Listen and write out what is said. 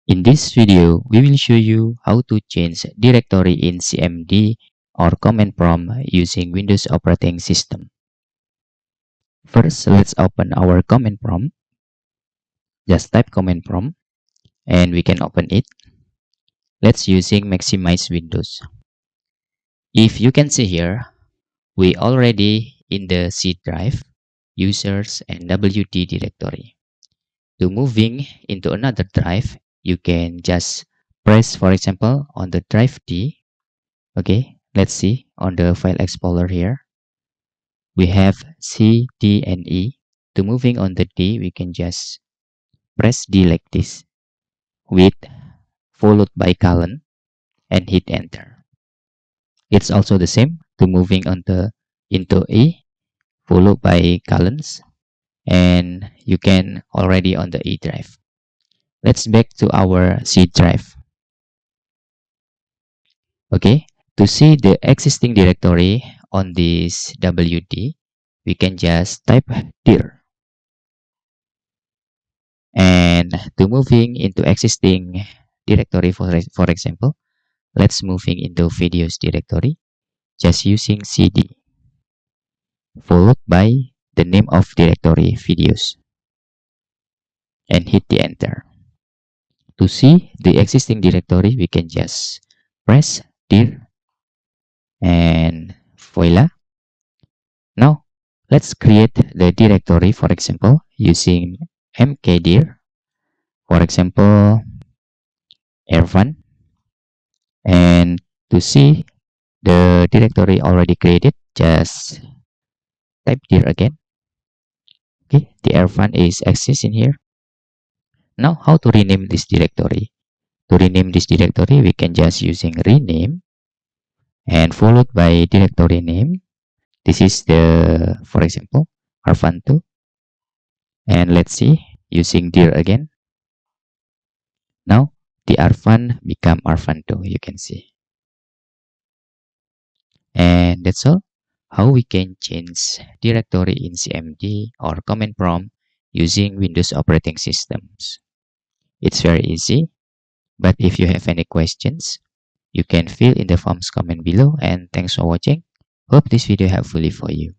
In this video, we will show you how to change directory in CMD or command prompt using Windows operating system. First, let's open our command prompt. Just type command prompt and we can open it. Let's using maximize Windows. If you can see here, we already in the C drive, users and WD directory. To moving into another drive, you can just press, for example, on the drive D. Okay, let's see on the file explorer here. We have C, D, and E. To moving on the D, we can just press D like this with followed by colon and hit enter. It's also the same to moving on the into E followed by colons, and you can already on the E drive. Let's back to our C drive. Okay, to see the existing directory on this WD, we can just type dir. And to moving into existing directory, for example, let's moving into videos directory, just using CD, followed by the name of directory videos, and hit the enter. To see the existing directory, we can just press dir and voila. Now, let's create the directory, for example, using mkdir, for example, Ervan. And to see the directory already created, just type dir again. Okay, the Ervan is exists in here. Now, how to rename this directory? To rename this directory, we can just using rename and followed by directory name. This is the, for example, Arvan2. And let's see, using dir again. Now, the Arvan become Arvan2, you can see. And that's all how we can change directory in CMD or command prompt using Windows operating systems. It's very easy, but if you have any questions, you can fill in the forms comment below, and thanks for watching. Hope this video helpful for you.